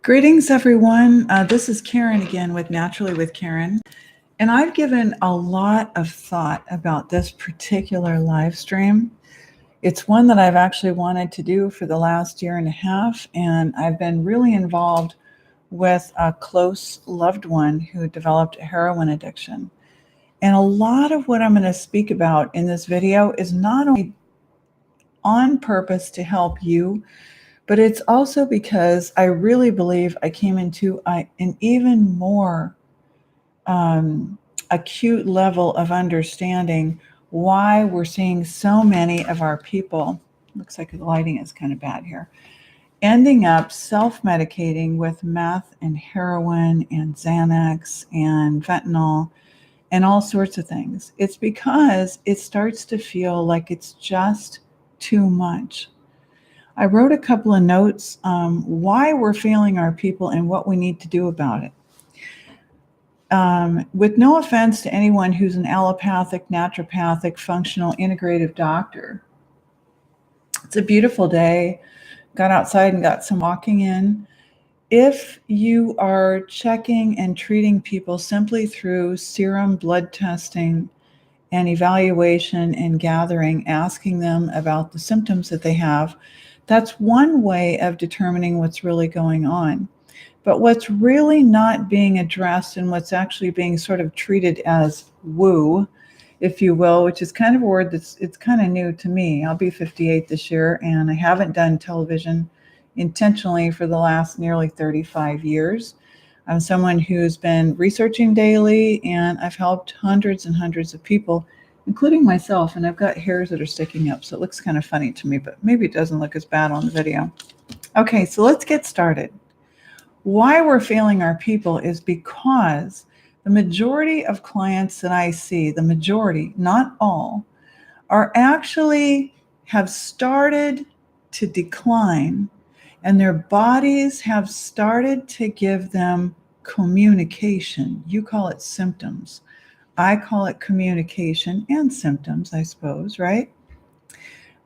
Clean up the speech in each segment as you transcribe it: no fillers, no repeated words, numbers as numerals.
Greetings, everyone. This is Karen again with Naturally with Karen. And I've given a lot of thought about this particular live stream. It's one that I've actually wanted to do for the last year and a half. And I've been really involved with a close loved one who developed a heroin addiction. And a lot of what I'm going to speak about in this video is not only on purpose to help you, but it's also because I really believe I came into an even more acute level of understanding why we're seeing so many of our people, looks like the lighting is kind of bad here, ending up self-medicating with meth and heroin and Xanax and fentanyl and all sorts of things. It's because it starts to feel like it's just too much. I wrote a couple of notes why we're failing our people and what we need to do about it. With no offense to anyone who's an allopathic, naturopathic, functional, integrative doctor. It's a beautiful day. Got outside and got some walking in. If you are checking and treating people simply through serum blood testing and evaluation and gathering, asking them about the symptoms that they have, that's one way of determining what's really going on. But what's really not being addressed and what's actually being sort of treated as woo, if you will, which is kind of a word it's kind of new to me. I'll be 58 this year, and I haven't done television intentionally for the last nearly 35 years. I'm someone who's been researching daily, and I've helped hundreds and hundreds of people, including myself, and I've got hairs that are sticking up, so it looks kind of funny to me, but maybe it doesn't look as bad on the video. Okay, so let's get started. Why we're failing our people is because the majority of clients that I see, the majority, not all, are actually have started to decline, and their bodies have started to give them communication. You call it symptoms. I call it communication and symptoms, I suppose, right?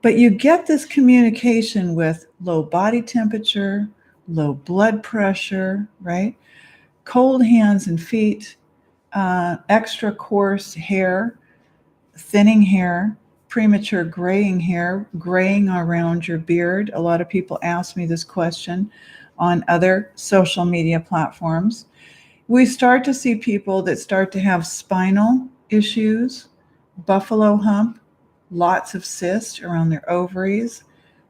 But you get this communication with low body temperature, low blood pressure, right? Cold hands and feet, extra coarse hair, thinning hair, premature graying around your beard. A lot of people ask me this question on other social media platforms. We start to see people that start to have spinal issues, buffalo hump, lots of cysts around their ovaries,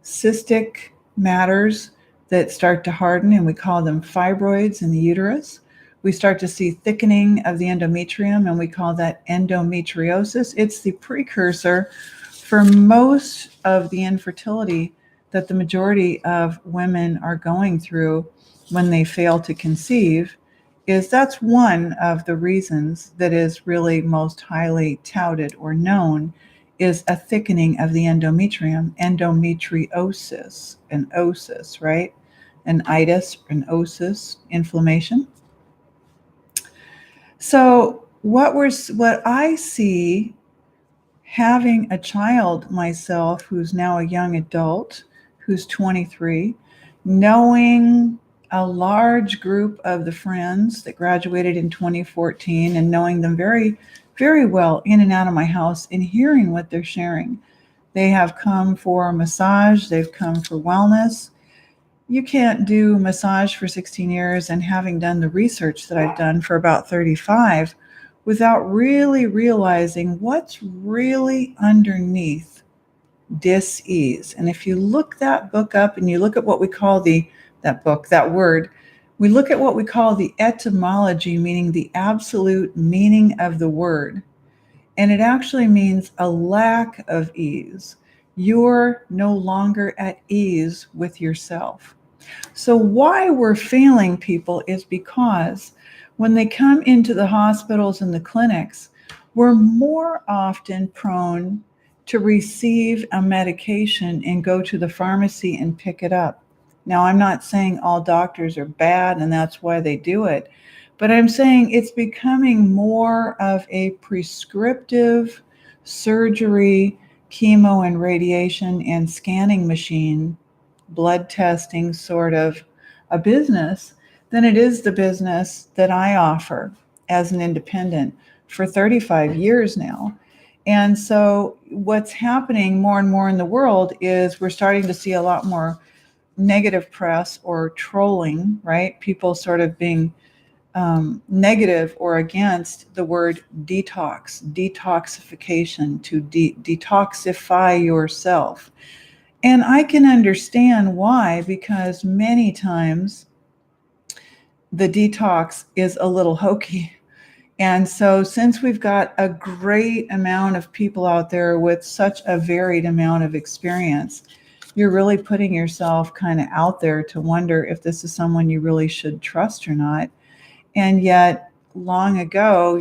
cystic matters that start to harden, and we call them fibroids in the uterus. We start to see thickening of the endometrium, and we call that endometriosis. It's the precursor for most of the infertility that the majority of women are going through when they fail to conceive. That's one of the reasons that is really most highly touted or known is a thickening of the endometrium, endometriosis, an osis, right? An itis, an osis, inflammation. So what I see, having a child myself who's now a young adult, who's 23, knowing a large group of the friends that graduated in 2014 and knowing them very, very well in and out of my house and hearing what they're sharing. They have come for massage, they've come for wellness. You can't do massage for 16 years and having done the research that I've done for about 35 without really realizing what's really underneath dis-ease. And if you look that book up and you look at what we call that word, we look at what we call the etymology, meaning the absolute meaning of the word. And it actually means a lack of ease. You're no longer at ease with yourself. So why we're failing people is because when they come into the hospitals and the clinics, we're more often prone to receive a medication and go to the pharmacy and pick it up. Now, I'm not saying all doctors are bad and that's why they do it, but I'm saying it's becoming more of a prescriptive surgery, chemo and radiation and scanning machine, blood testing sort of a business, then it is the business that I offer as an independent for 35 years now. And so what's happening more and more in the world is we're starting to see a lot more negative press or trolling, right? People sort of being negative or against the word detox, detoxification, to detoxify yourself. And I can understand why, because many times the detox is a little hokey. And so, since we've got a great amount of people out there with such a varied amount of experience, you're really putting yourself kind of out there to wonder if this is someone you really should trust or not. And yet, long ago,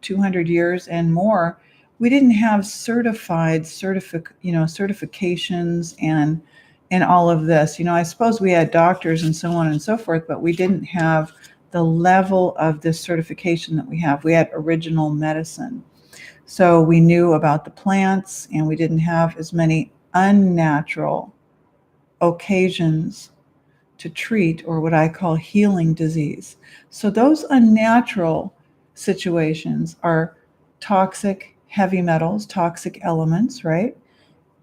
200 years and more, we didn't have certifications and all of this. I suppose we had doctors and so on and so forth, but we didn't have the level of this certification that we have. We had original medicine. So we knew about the plants, and we didn't have as many unnatural occasions to treat, or what I call healing disease. So those unnatural situations are toxic heavy metals, toxic elements, right?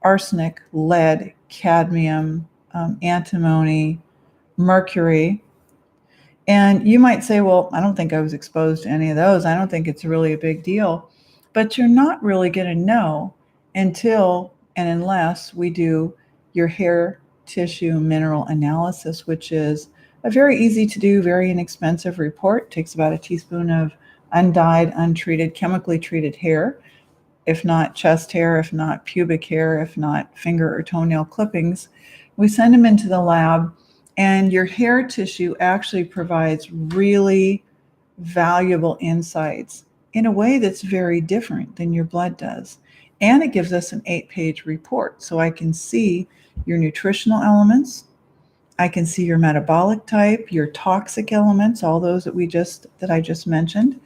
Arsenic, lead, cadmium, antimony, mercury. And you might say, well, I don't think I was exposed to any of those. I don't think it's really a big deal. But you're not really going to know until and unless we do your hair tissue mineral analysis, which is a very easy to do, very inexpensive report. It takes about a teaspoon of undyed, untreated, chemically treated hair, if not chest hair, if not pubic hair, if not finger or toenail clippings. We send them into the lab, and your hair tissue actually provides really valuable insights in a way that's very different than your blood does. And it gives us an 8-page report. So I can see your nutritional elements, I can see your metabolic type, your toxic elements, all those that I just mentioned.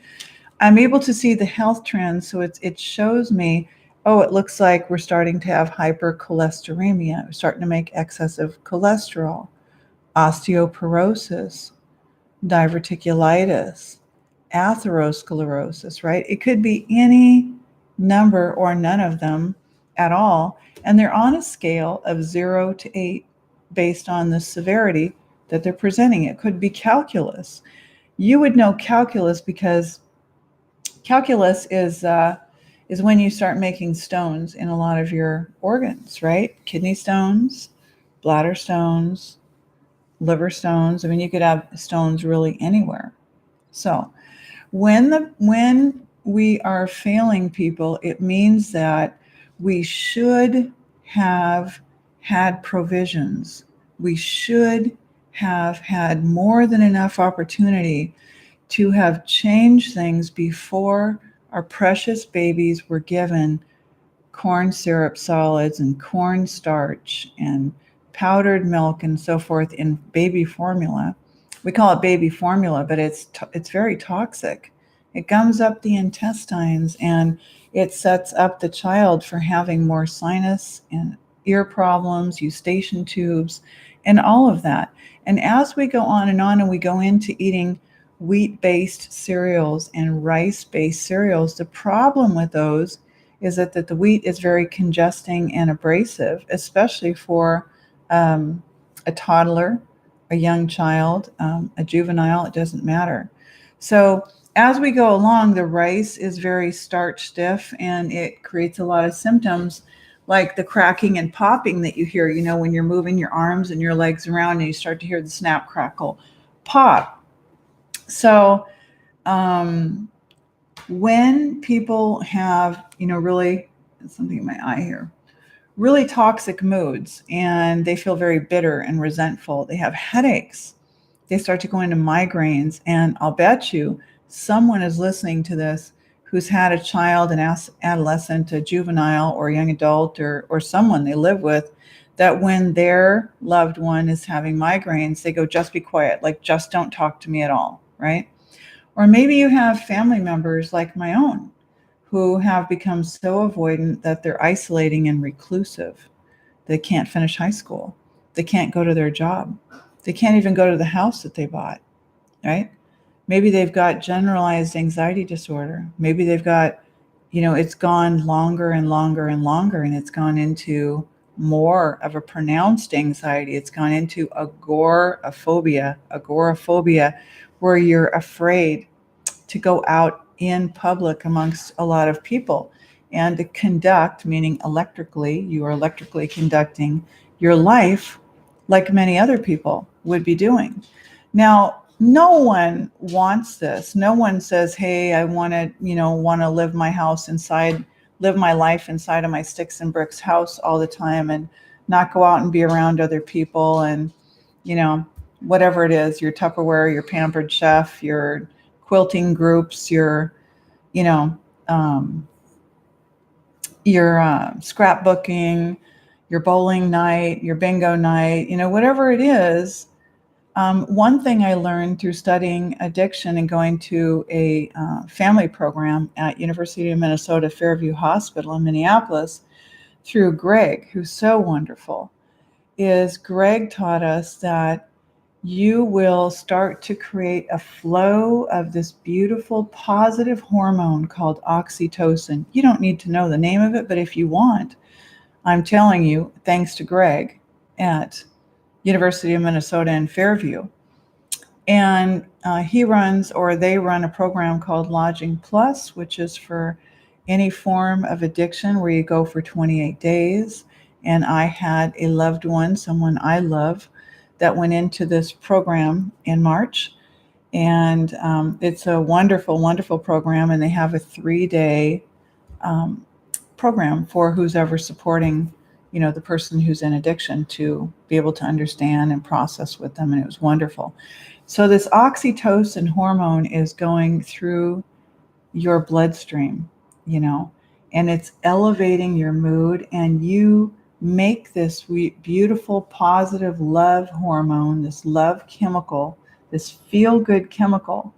I'm able to see the health trends. So it shows me, oh, it looks like we're starting to have hypercholesteremia. We're starting to make excessive cholesterol, osteoporosis, diverticulitis, atherosclerosis, right? It could be any number or none of them at all. And they're on a scale of 0 to 8 based on the severity that they're presenting. It could be calculus. You would know calculus because calculus is when you start making stones in a lot of your organs, right? Kidney stones, bladder stones, liver stones. I mean, you could have stones really anywhere. So when we are failing people, it means that we should have had provisions. We should have had more than enough opportunity to have changed things before our precious babies were given corn syrup solids and corn starch and powdered milk and so forth in baby formula. We call it baby formula, but it's very toxic. It gums up the intestines, and it sets up the child for having more sinus and ear problems, eustachian tubes, and all of that. And as we go on and we go into eating wheat-based cereals and rice-based cereals, the problem with those is that the wheat is very congesting and abrasive, especially for a toddler, a young child, a juvenile, it doesn't matter. So as we go along, the rice is very starch stiff, and it creates a lot of symptoms like the cracking and popping that you hear, when you're moving your arms and your legs around and you start to hear the snap, crackle, pop. So when people have, really, something in my eye here, really toxic moods, and they feel very bitter and resentful, they have headaches, they start to go into migraines. And I'll bet you someone is listening to this who's had a child, an adolescent, a juvenile, or a young adult, or someone they live with, that when their loved one is having migraines, they go, just be quiet, like just don't talk to me at all, right? Or maybe you have family members like my own who have become so avoidant that they're isolating and reclusive. They can't finish high school. They can't go to their job. They can't even go to the house that they bought, right? Maybe they've got generalized anxiety disorder. Maybe they've got, it's gone longer and longer and longer, and it's gone into more of a pronounced anxiety. It's gone into agoraphobia, where you're afraid to go out in public amongst a lot of people and to conduct, meaning electrically, you are electrically conducting your life like many other people would be doing. Now, no one wants this. No one says, "Hey, I want to live live my life inside of my sticks and bricks house all the time and not go out and be around other people and, you know, whatever it is, your Tupperware, your Pampered Chef, your quilting groups, you know, um, your scrapbooking, your bowling night, your bingo night, whatever it is." One thing I learned through studying addiction and going to a family program at University of Minnesota Fairview Hospital in Minneapolis through Greg, who's so wonderful, is Greg taught us that you will start to create a flow of this beautiful positive hormone called oxytocin. You don't need to know the name of it, but if you want, I'm telling you, thanks to Greg at University of Minnesota in Fairview. And they run a program called Lodging Plus, which is for any form of addiction where you go for 28 days. And I had a loved one, someone I love, that went into this program in March. And it's a wonderful, wonderful program. And they have a 3-day program for who's ever supporting, the person who's in addiction to be able to understand and process with them. And it was wonderful. So this oxytocin hormone is going through your bloodstream, and it's elevating your mood, and you make this beautiful, positive love hormone, this love chemical, this feel-good chemical.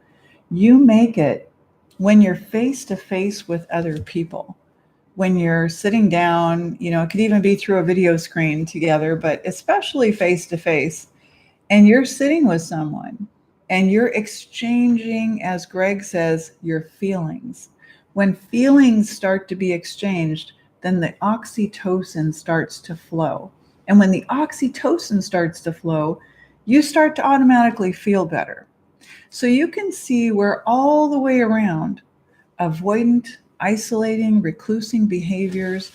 You make it when you're face to face with other people. When you're sitting down, it could even be through a video screen together, but especially face to face, and you're sitting with someone and you're exchanging, as Greg says, your feelings. When feelings start to be exchanged, then the oxytocin starts to flow. And when the oxytocin starts to flow, you start to automatically feel better. So you can see where all the way around avoidant, isolating, reclusing behaviors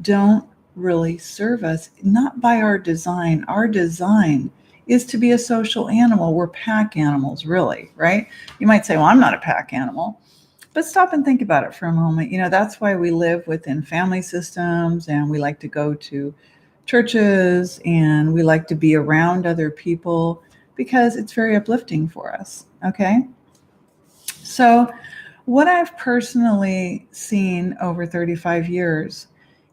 don't really serve us, not by our design. Our design is to be a social animal. We're pack animals, really, right? You might say, well, I'm not a pack animal. But stop and think about it for a moment. That's why we live within family systems, and we like to go to churches, and we like to be around other people because it's very uplifting for us, okay? So what I've personally seen over 35 years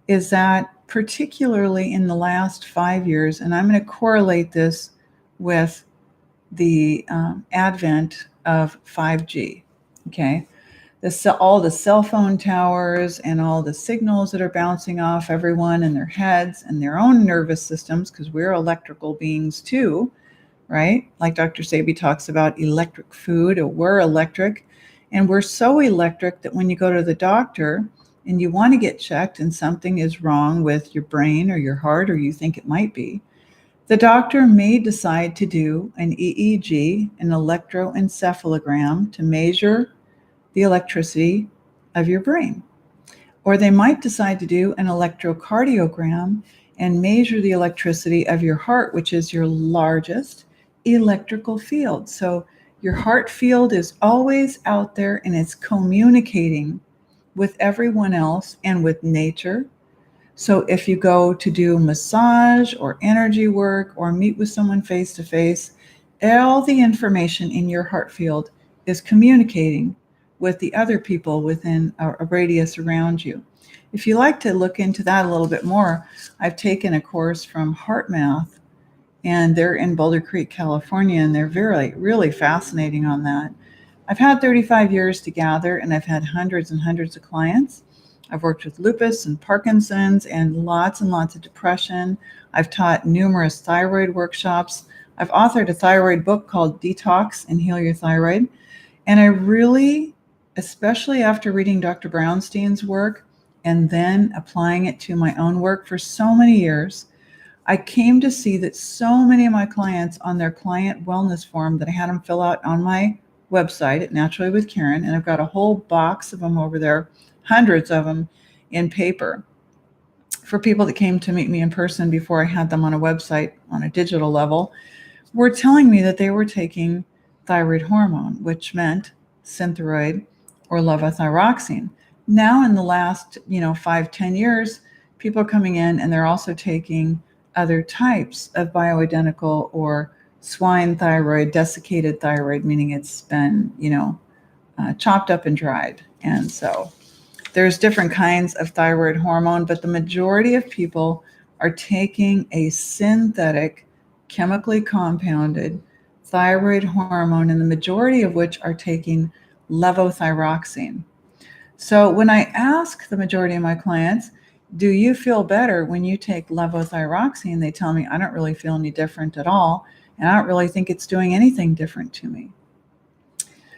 is that, particularly in the last 5 years, and I'm going to correlate this with the advent of 5G, okay? All the cell phone towers and all the signals that are bouncing off everyone in their heads and their own nervous systems, because we're electrical beings too, right? Like Dr. Sebi talks about electric food, or we're electric. And we're so electric that when you go to the doctor and you want to get checked and something is wrong with your brain or your heart, or you think it might be, the doctor may decide to do an EEG, an electroencephalogram, to measure the electricity of your brain. Or they might decide to do an electrocardiogram and measure the electricity of your heart, which is your largest electrical field. So your heart field is always out there, and it's communicating with everyone else and with nature. So if you go to do massage or energy work or meet with someone face to face, all the information in your heart field is communicating with the other people within a radius around you. If you like to look into that a little bit more, I've taken a course from HeartMath, and they're in Boulder Creek, California, and they're really fascinating on that. I've had 35 years to gather, and I've had hundreds and hundreds of clients. I've worked with lupus and Parkinson's and lots of depression. I've taught numerous thyroid workshops. I've authored a thyroid book called Detox and Heal Your Thyroid. And I really, especially after reading Dr. Brownstein's work and then applying it to my own work for so many years, I came to see that so many of my clients on their client wellness form that I had them fill out on my website at Naturally with Karen, and I've got a whole box of them over there, hundreds of them in paper for people that came to meet me in person before I had them on a website on a digital level, were telling me that they were taking thyroid hormone, which meant Synthroid or levothyroxine. Now in the last 5-10 years, people are coming in and they're also taking other types of bioidentical or swine thyroid, desiccated thyroid, meaning it's been chopped up and dried. And so there's different kinds of thyroid hormone, but the majority of people are taking a synthetic, chemically compounded thyroid hormone, and the majority of which are taking levothyroxine. So when I ask the majority of my clients, do you feel better when you take levothyroxine? They tell me, I don't really feel any different at all, and I don't really think it's doing anything different to me.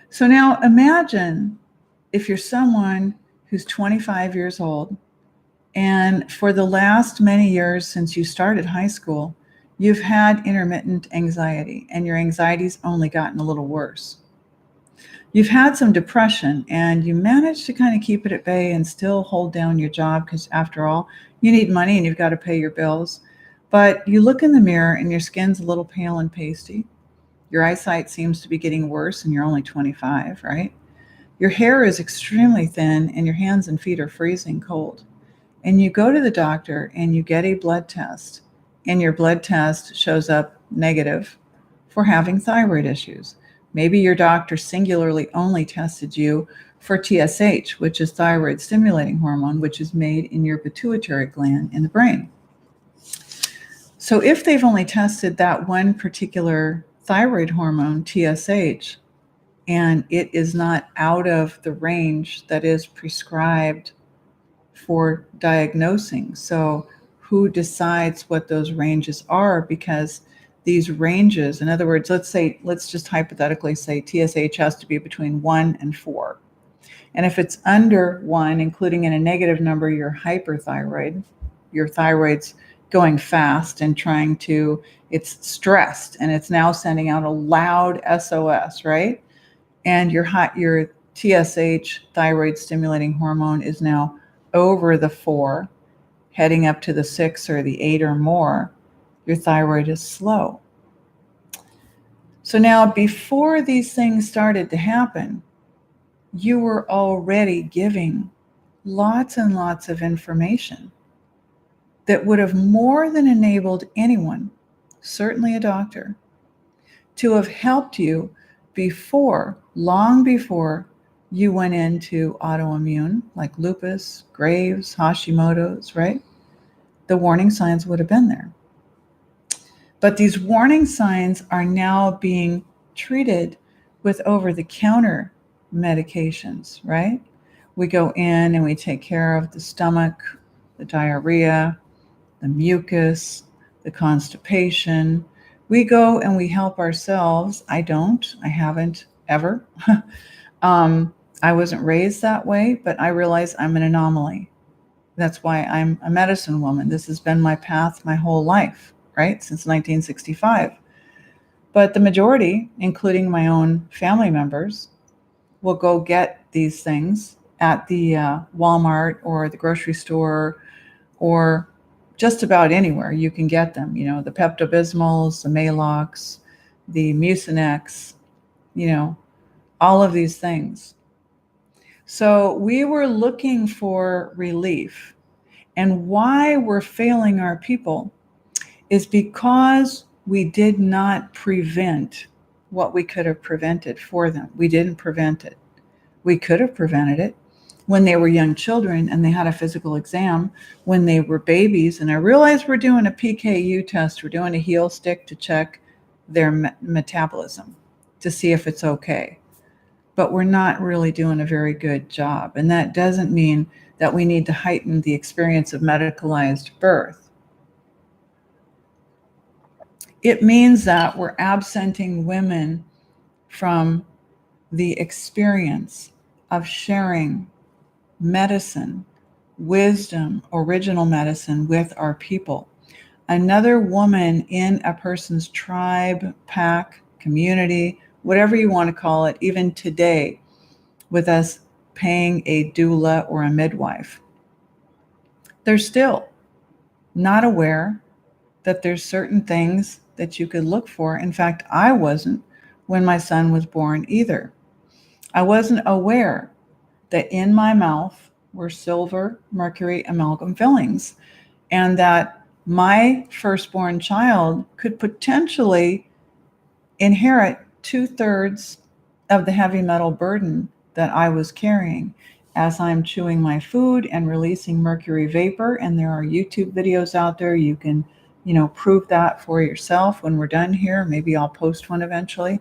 So now imagine if you're someone who's 25 years old, and for the last many years since you started high school, you've had intermittent anxiety, and your anxiety's only gotten a little worse. You've had some depression, and you managed to kind of keep it at bay and still hold down your job because, after all, you need money and you've got to pay your bills. But you look in the mirror and your skin's a little pale and pasty. Your eyesight seems to be getting worse, and you're only 25, right? Your hair is extremely thin, and your hands and feet are freezing cold. And you go to the doctor and you get a blood test, and your blood test shows up negative for having thyroid issues. Maybe your doctor singularly only tested you for TSH, which is thyroid stimulating hormone, which is made in your pituitary gland in the brain. So if they've only tested that one particular thyroid hormone, TSH, and it is not out of the range that is prescribed for diagnosing. So who decides what those ranges are? Because these ranges, in other words, let's just hypothetically say TSH has to be between 1 and 4. And if it's under 1, including in a negative number, you're hyperthyroid. Your thyroid's going fast and it's stressed, and it's now sending out a loud SOS, right? And your TSH, thyroid stimulating hormone, is now over the 4, heading up to the 6 or the 8 or more. Your thyroid is slow. So now, before these things started to happen, you were already giving lots and lots of information that would have more than enabled anyone, certainly a doctor, to have helped you long before you went into autoimmune, like lupus, Graves, Hashimoto's, right? The warning signs would have been there. But these warning signs are now being treated with over-the-counter medications, right? We go in and we take care of the stomach, the diarrhea, the mucus, the constipation. We go and we help ourselves. I haven't ever. I wasn't raised that way, but I realize I'm an anomaly. That's why I'm a medicine woman. This has been my path my whole life, right? Since 1965. But the majority, including my own family members, will go get these things at the Walmart or the grocery store or just about anywhere you can get them. The Pepto-Bismols, the Maalox, the Mucinex, all of these things. So we were looking for relief. And why we're failing our people is because we did not prevent what we could have prevented for them. We didn't prevent it. We could have prevented it when they were young children and they had a physical exam, when they were babies. And I realized we're doing a PKU test. We're doing a heel stick to check their metabolism to see if it's okay. But we're not really doing a very good job. And that doesn't mean that we need to heighten the experience of medicalized birth. It means that we're absenting women from the experience of sharing medicine, wisdom, original medicine with our people. Another woman in a person's tribe, pack, community, whatever you want to call it, even today, with us paying a doula or a midwife, they're still not aware that there's certain things that you could look for. In fact, I wasn't when my son was born either. I wasn't aware that in my mouth were silver mercury amalgam fillings, and that my firstborn child could potentially inherit 2/3 of the heavy metal burden that I was carrying as I'm chewing my food and releasing mercury vapor. And there are YouTube videos out there. You can, prove that for yourself when we're done here. Maybe I'll post one eventually.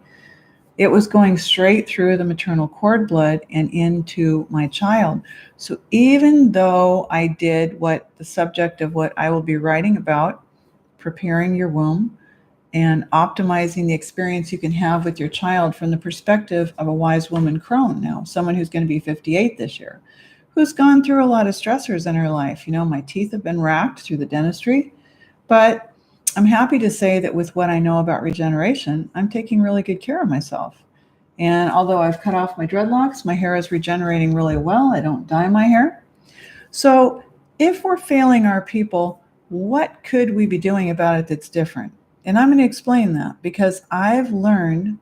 It was going straight through the maternal cord blood and into my child. So even though I did what the subject of what I will be writing about, preparing your womb and optimizing the experience you can have with your child from the perspective of a wise woman crone, now someone who's going to be 58 this year, who's gone through a lot of stressors in her life. My teeth have been racked through the dentistry, but I'm happy to say that with what I know about regeneration, I'm taking really good care of myself. And although I've cut off my dreadlocks, my hair is regenerating really well. I don't dye my hair. So if we're failing our people, what could we be doing about it that's different? And I'm going to explain that because I've learned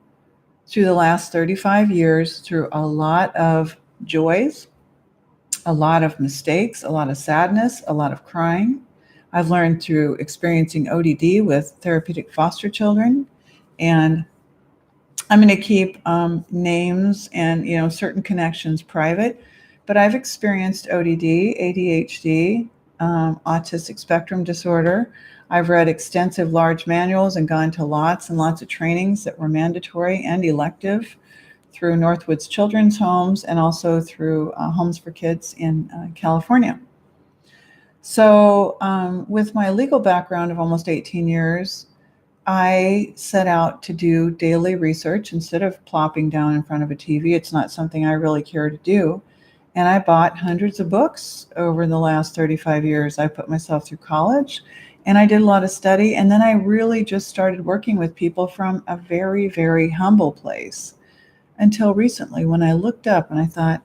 through the last 35 years, through a lot of joys, a lot of mistakes, a lot of sadness, a lot of crying. I've learned through experiencing ODD with therapeutic foster children. And I'm going to keep names and certain connections private, but I've experienced ODD, ADHD, autistic spectrum disorder. I've read extensive large manuals and gone to lots and lots of trainings that were mandatory and elective through Northwoods Children's Homes and also through Homes for Kids in California. So with my legal background of almost 18 years, I set out to do daily research instead of plopping down in front of a TV. It's not something I really care to do. And I bought hundreds of books over the last 35 years. I put myself through college and I did a lot of study. And then I really just started working with people from a very, very humble place until recently when I looked up and I thought,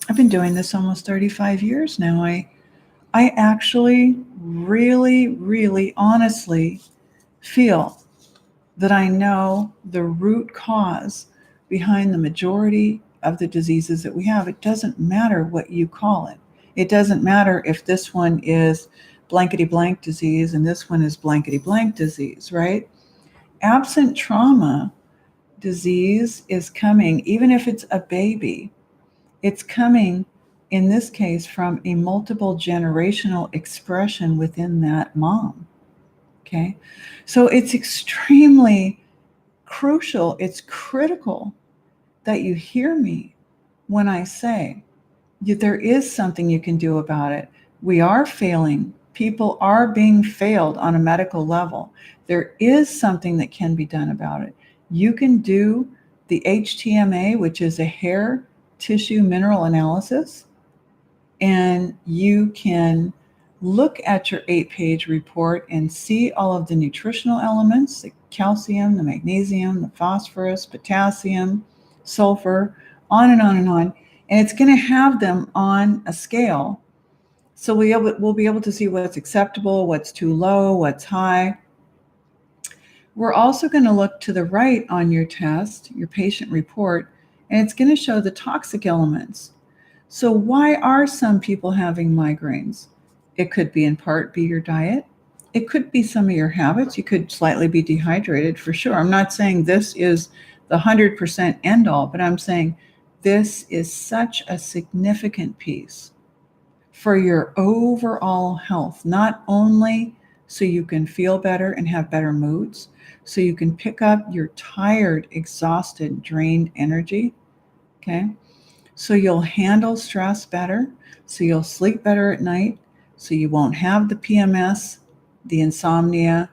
I've been doing this almost 35 years now. I actually really, really honestly feel that I know the root cause behind the majority of the diseases that we have. It doesn't matter what you call it. It doesn't matter if this one is blankety blank disease and this one is blankety blank disease, right? Absent trauma, disease is coming, even if it's a baby, it's coming in this case from a multiple generational expression within that mom. Okay. So it's extremely crucial. It's critical that you hear me when I say there is something you can do about it. We are failing. People are being failed on a medical level. There is something that can be done about it. You can do the HTMA, which is a hair tissue mineral analysis, and you can look at your 8-page report and see all of the nutritional elements, the calcium, the magnesium, the phosphorus, potassium, sulfur, on and on and on. And it's going to have them on a scale. So we'll be able to see what's acceptable, what's too low, what's high. We're also going to look to the right on your test, your patient report, and it's going to show the toxic elements. So why are some people having migraines? It could be in part be your diet. It could be some of your habits. You could slightly be dehydrated for sure. I'm not saying this is the 100% end all, but I'm saying this is such a significant piece for your overall health, not only so you can feel better and have better moods, so you can pick up your tired, exhausted, drained energy, okay? So you'll handle stress better, so you'll sleep better at night, so you won't have the PMS, the insomnia,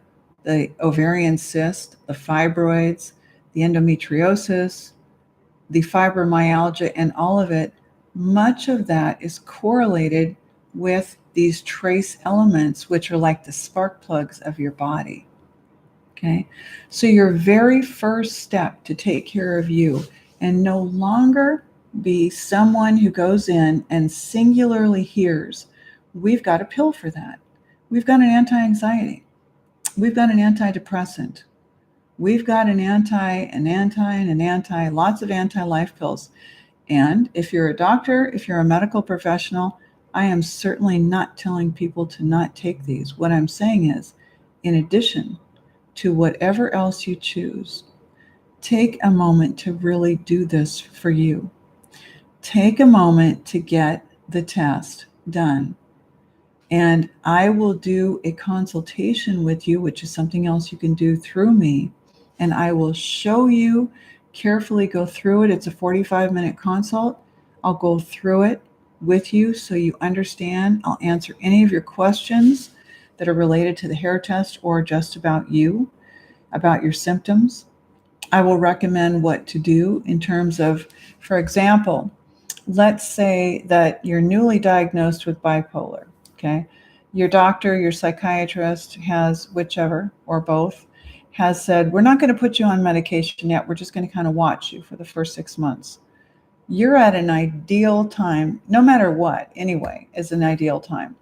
the ovarian cyst, the fibroids, the endometriosis, the fibromyalgia, and all of it, much of that is correlated with these trace elements, which are like the spark plugs of your body. Okay. So your very first step to take care of you and no longer be someone who goes in and singularly hears, we've got a pill for that. We've got an anti-anxiety. We've got an antidepressant. We've got an anti, lots of anti-life pills. And if you're a doctor, if you're a medical professional, I am certainly not telling people to not take these. What I'm saying is, in addition to whatever else you choose, take a moment to really do this for you. Take a moment to get the test done. And I will do a consultation with you, which is something else you can do through me. And I will show you, carefully go through it. It's a 45-minute consult. I'll go through it with you so you understand. I'll answer any of your questions that are related to the hair test or just about you, about your symptoms. I will recommend what to do in terms of, for example, let's say that you're newly diagnosed with bipolar, okay? Your doctor, your psychiatrist has, whichever or both, has said, we're not going to put you on medication yet. We're just going to kind of watch you for the first 6 months. You're at an ideal time, no matter what, anyway, is an ideal time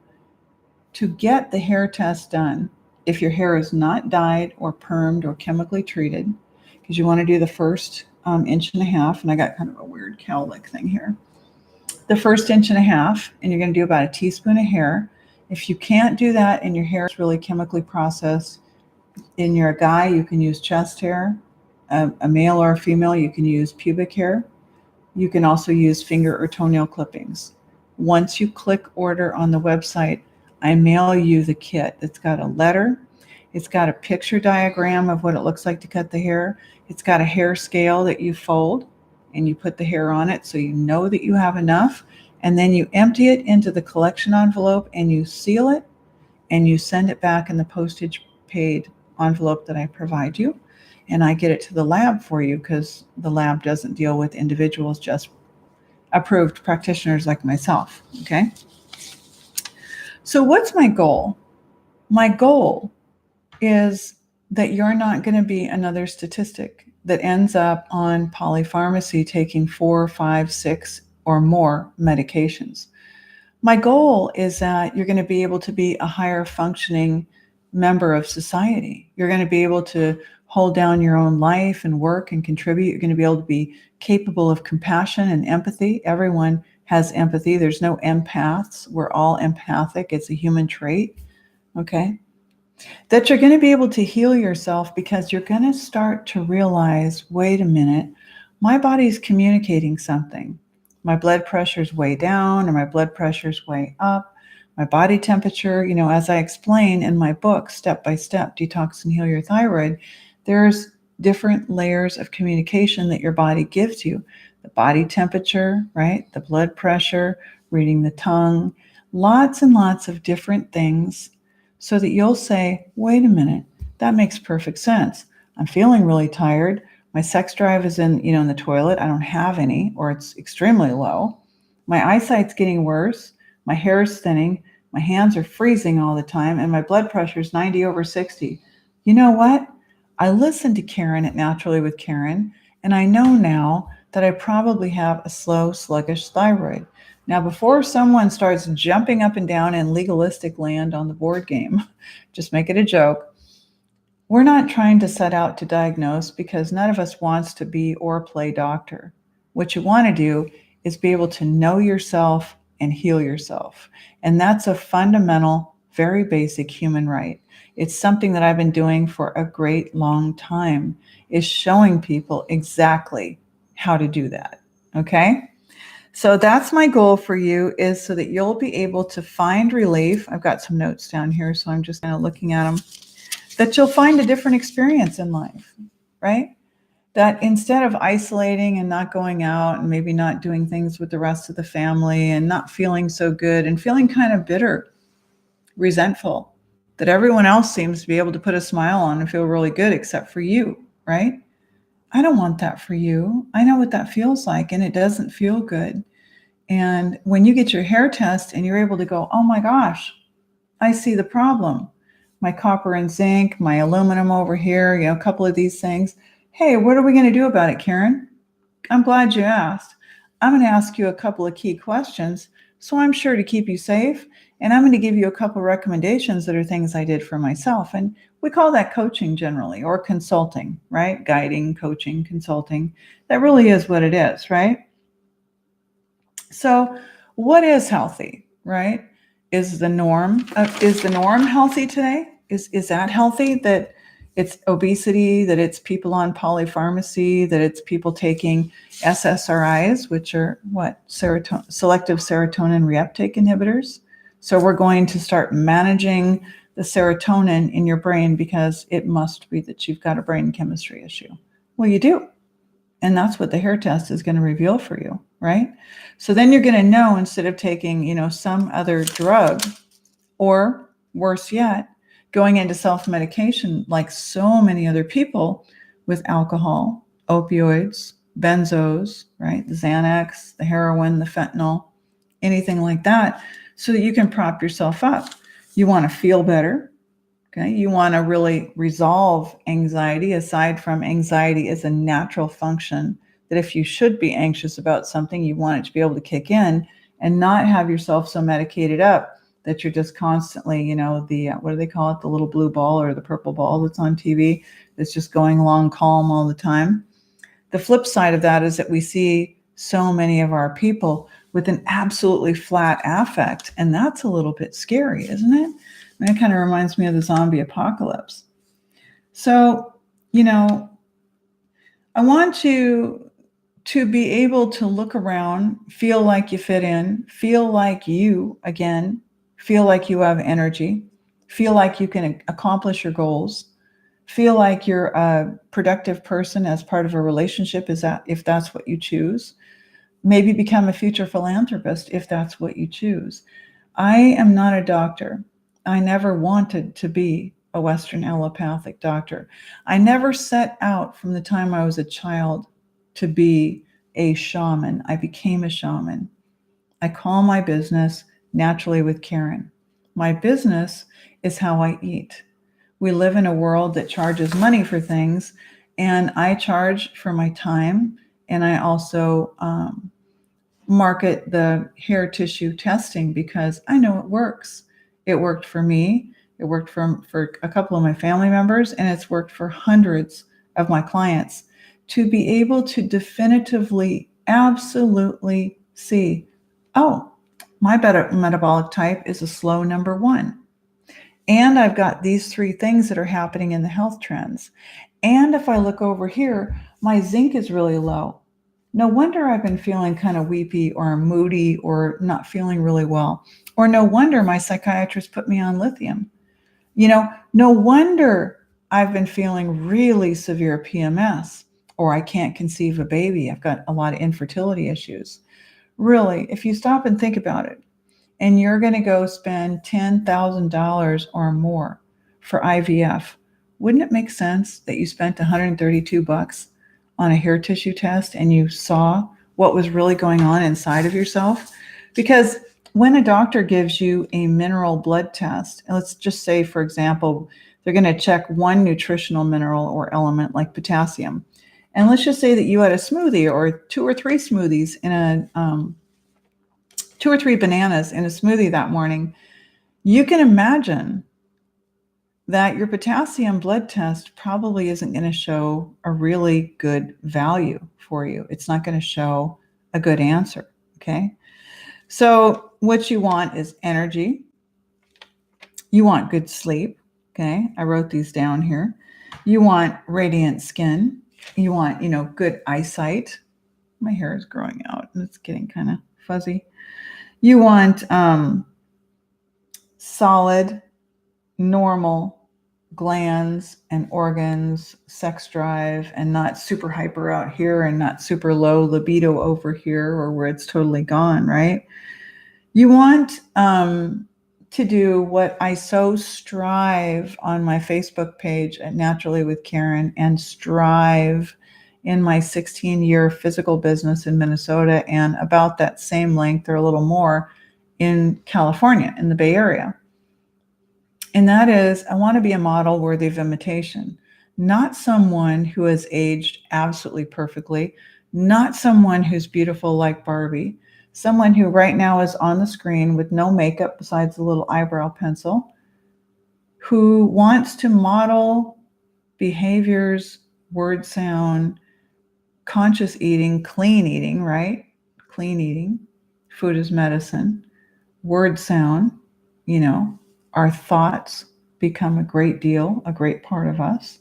to get the hair test done if your hair is not dyed or permed or chemically treated, because you want to do the first 1.5 inches, and I got kind of a weird cowlick thing here. The first 1.5 inches, and you're going to do about a teaspoon of hair. If you can't do that and your hair is really chemically processed, in your guy, you can use chest hair. A male or a female, you can use pubic hair. You can also use finger or toenail clippings. Once you click order on the website, I mail you the kit. It's got a letter. It's got a picture diagram of what it looks like to cut the hair. It's got a hair scale that you fold and you put the hair on it so you know that you have enough. And then you empty it into the collection envelope and you seal it and you send it back in the postage paid envelope that I provide you. And I get it to the lab for you because the lab doesn't deal with individuals, just approved practitioners like myself. Okay. So what's my goal? My goal is that you're not going to be another statistic that ends up on polypharmacy taking 4, 5, 6 or more medications. My goal is that you're going to be able to be a higher functioning member of society. You're going to be able to hold down your own life and work and contribute. You're going to be able to be capable of compassion and empathy. Everyone has empathy. There's no empaths. We're all empathic. It's a human trait. Okay. That you're going to be able to heal yourself because you're going to start to realize, wait a minute, my body's communicating something. My blood pressure's way down or my blood pressure's way up. My body temperature, as I explain in my book, Step by Step, Detox and Heal Your Thyroid, there's different layers of communication that your body gives you. The body temperature, right? The blood pressure, reading the tongue, lots and lots of different things so that you'll say, wait a minute, that makes perfect sense. I'm feeling really tired. My sex drive is in the toilet. I don't have any, or it's extremely low. My eyesight's getting worse. My hair is thinning. My hands are freezing all the time, and my blood pressure is 90/60. You know what? I listened to Karen at Naturally with Karen, and I know now that I probably have a slow, sluggish thyroid. Now, before someone starts jumping up and down in legalistic land on the board game, just make it a joke. We're not trying to set out to diagnose because none of us wants to be or play doctor. What you want to do is be able to know yourself and heal yourself. And that's a fundamental, very basic human right. It's something that I've been doing for a great long time, is showing people exactly how to do that. Okay? So that's my goal for you, is so that you'll be able to find relief. I've got some notes down here, so I'm just kind of looking at them. That you'll find a different experience in life, right? That instead of isolating and not going out and maybe not doing things with the rest of the family and not feeling so good and feeling kind of bitter, resentful, that everyone else seems to be able to put a smile on and feel really good except for you, right? I don't want that for you. I know what that feels like, and it doesn't feel good. And when you get your hair test and you're able to go, oh my gosh, I see the problem. My copper and zinc, my aluminum over here, a couple of these things. Hey, what are we going to do about it, Karen? I'm glad you asked. I'm going to ask you a couple of key questions, so I'm sure to keep you safe. And I'm going to give you a couple of recommendations that are things I did for myself. And we call that coaching generally, or consulting, right? Guiding, coaching, consulting. That really is what it is, right? So what is healthy, right? Is the norm healthy today? Is that healthy? That it's obesity, that it's people on polypharmacy, that it's people taking SSRIs, which are what? Selective serotonin reuptake inhibitors. So we're going to start managing the serotonin in your brain because it must be that you've got a brain chemistry issue. Well, you do. And that's what the hair test is going to reveal for you, right? So then you're going to know, instead of taking, some other drug, or worse yet, going into self-medication like so many other people with alcohol, opioids, benzos, right? The Xanax, the heroin, the fentanyl, anything like that, so that you can prop yourself up. You want to feel better. Okay, you want to really resolve anxiety, aside from anxiety is a natural function that if you should be anxious about something, you want it to be able to kick in and not have yourself so medicated up that you're just constantly, the, what do they call it? The little blue ball or the purple ball that's on TV that's just going along calm all the time. The flip side of that is that we see so many of our people with an absolutely flat affect, and that's a little bit scary, isn't it? And it kind of reminds me of the zombie apocalypse. So, I want you to be able to look around, feel like you fit in, feel like you, again, feel like you have energy, feel like you can accomplish your goals, feel like you're a productive person as part of a relationship, if that's what you choose. Maybe become a future philanthropist if that's what you choose. I am not a doctor. I never wanted to be a Western allopathic doctor. I never set out from the time I was a child to be a shaman. I became a shaman. I call my business Naturally with Karen. My business is how I eat. We live in a world that charges money for things, and I charge for my time, and I also market the hair tissue testing because I know it works. It worked for me. It worked for a couple of my family members, and it's worked for hundreds of my clients, to be able to definitively, absolutely see, oh, my metabolic type is a slow number 1. And I've got these 3 things that are happening in the health trends. And if I look over here, my zinc is really low. No wonder I've been feeling kind of weepy or moody or not feeling really well. Or no wonder my psychiatrist put me on lithium. No wonder I've been feeling really severe PMS, or I can't conceive a baby. I've got a lot of infertility issues. Really, if you stop and think about it, and you're going to go spend $10,000 or more for IVF, wouldn't it make sense that you spent $132 on a hair tissue test and you saw what was really going on inside of yourself? Because when a doctor gives you a mineral blood test, and let's just say, for example, they're going to check one nutritional mineral or element like potassium. And let's just say that you had a smoothie or 2 or 3 smoothies in a 2 or 3 bananas in a smoothie that morning. You can imagine that your potassium blood test probably isn't going to show a really good value for you. It's not going to show a good answer. Okay. So what you want is energy. You want good sleep. Okay. I wrote these down here. You want radiant skin. You want, good eyesight. My hair is growing out and it's getting kind of fuzzy. You want solid, normal glands and organs, sex drive, and not super hyper out here and not super low libido over here or where it's totally gone, right? You want to do what I so strive on my Facebook page at Naturally with Karen, and strive in my 16-year physical business in Minnesota, and about that same length or a little more in California, in the Bay Area. And that is, I want to be a model worthy of imitation, not someone who has aged absolutely perfectly, not someone who's beautiful like Barbie, someone who right now is on the screen with no makeup besides a little eyebrow pencil, who wants to model behaviors, word sound, conscious eating, clean eating, right? Clean eating, food is medicine, word sound, our thoughts become a great deal, a great part of us,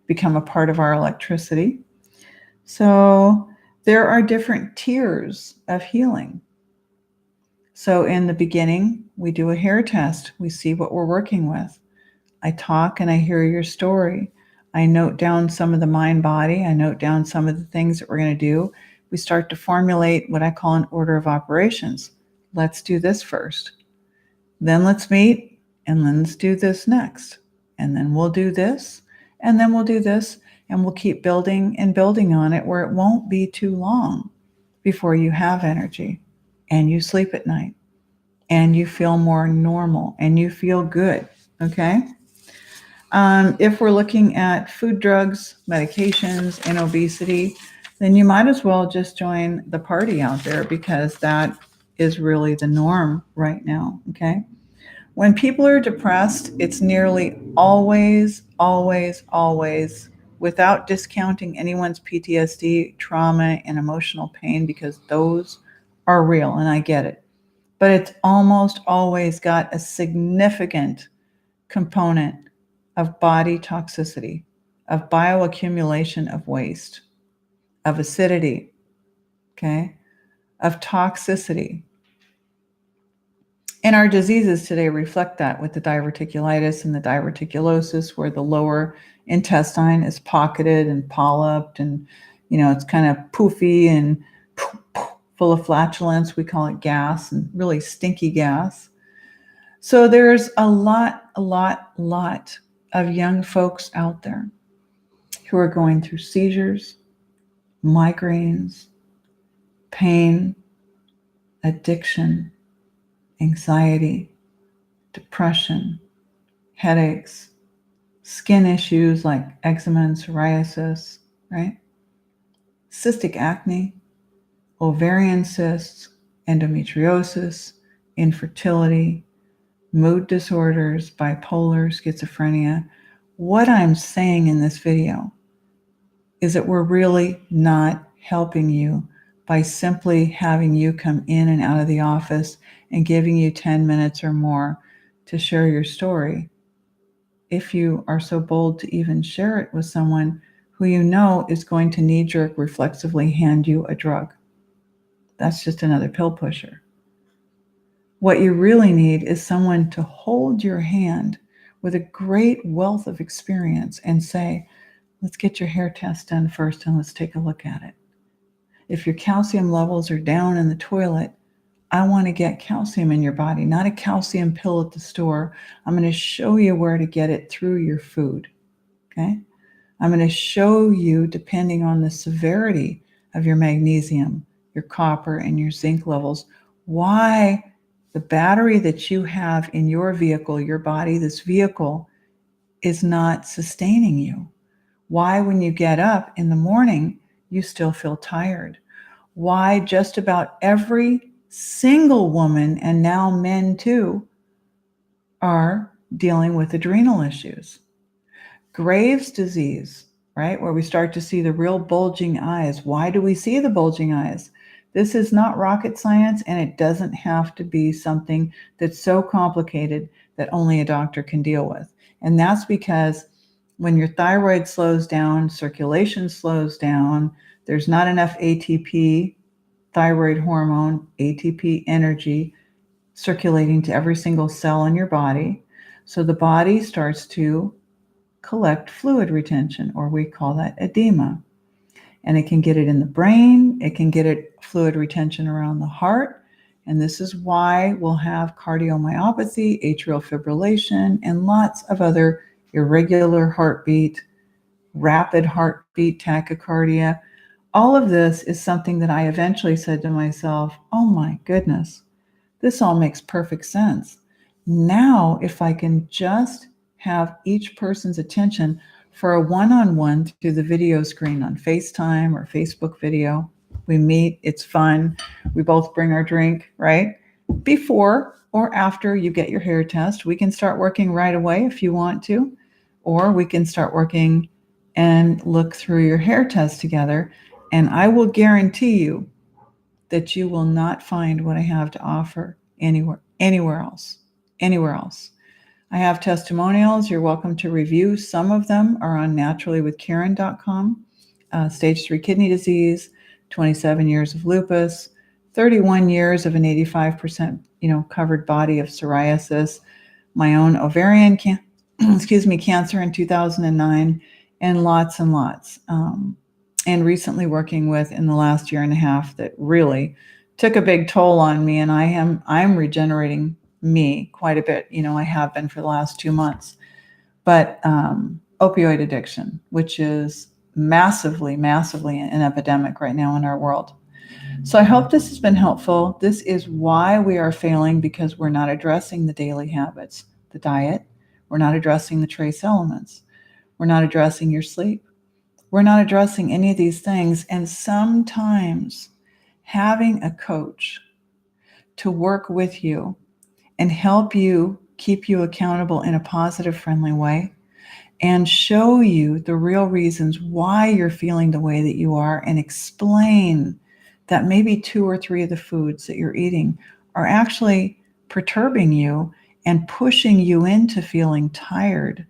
become a part of our electricity. So there are different tiers of healing. So in the beginning, we do a hair test. We see what we're working with. I talk and I hear your story. I note down some of the mind body. I note down some of the things that we're going to do. We start to formulate what I call an order of operations. Let's do this first. Then let's meet, and then let's do this next. And then we'll do this, and then we'll do this, and we'll keep building and building on it, where it won't be too long before you have energy and you sleep at night and you feel more normal and you feel good. Okay. If we're looking at food, drugs, medications, and obesity, then you might as well just join the party out there, because that is really the norm right now. Okay. When people are depressed, it's nearly always, always, always, without discounting anyone's PTSD, trauma, and emotional pain, because those are real and I get it. But it's almost always got a significant component of body toxicity, of bioaccumulation of waste, of acidity, okay, of toxicity. And our diseases today reflect that, with the diverticulitis and the diverticulosis, where the lower intestine is pocketed and polyped, and it's kind of poofy and full of flatulence. We call it gas, and really stinky gas. So there's a lot of young folks out there who are going through seizures, migraines, pain, addiction, anxiety, depression, headaches, skin issues like eczema and psoriasis, right? Cystic acne, ovarian cysts, endometriosis, infertility, mood disorders, bipolar, schizophrenia. What I'm saying in this video is that we're really not helping you by simply having you come in and out of the office and giving you 10 minutes or more to share your story, if you are so bold to even share it with someone who you know is going to knee-jerk reflexively hand you a drug. That's just another pill pusher. What you really need is someone to hold your hand with a great wealth of experience and say, let's get your hair test done first and let's take a look at it. If your calcium levels are down in the toilet, I want to get calcium in your body, not a calcium pill at the store. I'm going to show you where to get it through your food. Okay? I'm going to show you, depending on the severity of your magnesium, your copper, and your zinc levels, why the battery that you have in your vehicle, your body, this vehicle, is not sustaining you. Why, when you get up in the morning, you still feel tired. Why just about every single woman, and now men too, are dealing with adrenal issues. Graves' disease, right, where we start to see the real bulging eyes. Why do we see the bulging eyes? This is not rocket science, and it doesn't have to be something that's so complicated that only a doctor can deal with. And that's because when your thyroid slows down, circulation slows down, there's not enough ATP, thyroid hormone, ATP energy, circulating to every single cell in your body. So the body starts to collect fluid retention, or we call that edema. And it can get it in the brain, it can get it fluid retention around the heart, And this is why we'll have cardiomyopathy, atrial fibrillation, and lots of other irregular heartbeat, rapid heartbeat, tachycardia. All of this is something that I eventually said to myself, oh my goodness, this all makes perfect sense. Now, if I can just have each person's attention for a one-on-one through the video screen on FaceTime or Facebook video, we meet, it's fun. We both bring our drink, right? Before or after you get your hair test, we can start working right away if you want to, or we can start working and look through your hair test together. And I will guarantee you that you will not find what I have to offer anywhere else. I have testimonials. You're welcome to review. Some of them are on naturallywithkaren.com. Stage 3 kidney disease, 27 years of lupus, 31 years of an 85% covered body of psoriasis, my own ovarian cancer in 2009, and lots and lots. And recently working with in the last year and a half that really took a big toll on me, and I'm regenerating me quite a bit. I have been for the last 2 months. But opioid addiction, which is massively an epidemic right now in our world. So I hope this has been helpful. This is why we are failing, because we're not addressing the daily habits, the diet. We're not addressing the trace elements. We're not addressing your sleep. We're not addressing any of these things. And sometimes having a coach to work with you and help you keep you accountable in a positive, friendly way and show you the real reasons why you're feeling the way that you are, and explain that maybe 2 or 3 of the foods that you're eating are actually perturbing you and pushing you into feeling tired,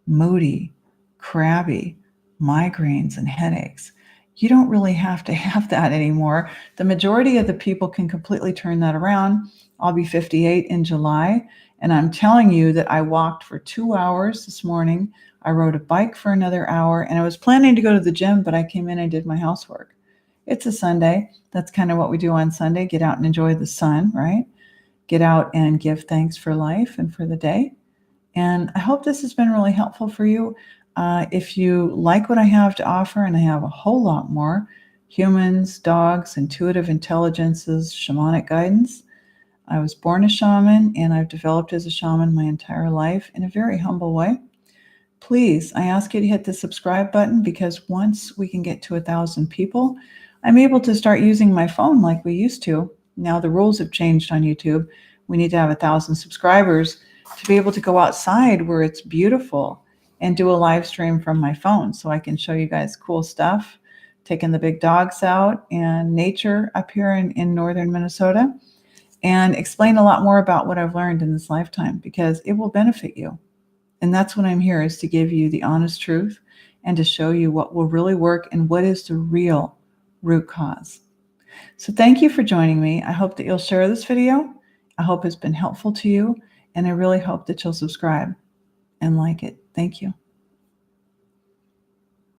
moody, crabby, migraines, and headaches. You don't really have to have that anymore. The majority of the people can completely turn that around. I'll be 58 in July, and I'm telling you that I walked for 2 hours this morning. I rode a bike for another hour, and I was planning to go to the gym, but I came in and did my housework. It's a Sunday. That's kind of what we do on Sunday. Get out and enjoy the sun, right? Get out and give thanks for life and for the day. And I hope this has been really helpful for you. If you like what I have to offer, and I have a whole lot more, humans, dogs, intuitive intelligences, shamanic guidance. I was born a shaman, and I've developed as a shaman my entire life in a very humble way. Please, I ask you to hit the subscribe button, because once we can get to 1,000 people, I'm able to start using my phone like we used to. Now the rules have changed on YouTube. We need to have 1,000 subscribers to be able to go outside where it's beautiful and do a live stream from my phone, so I can show you guys cool stuff, taking the big dogs out and nature up here in northern Minnesota, and explain a lot more about what I've learned in this lifetime, because it will benefit you. And that's what I'm here, is to give you the honest truth and to show you what will really work and what is the real root cause. So thank you for joining me. I hope that you'll share this video. I hope it's been helpful to you, and I really hope that you'll subscribe and like it. Thank you.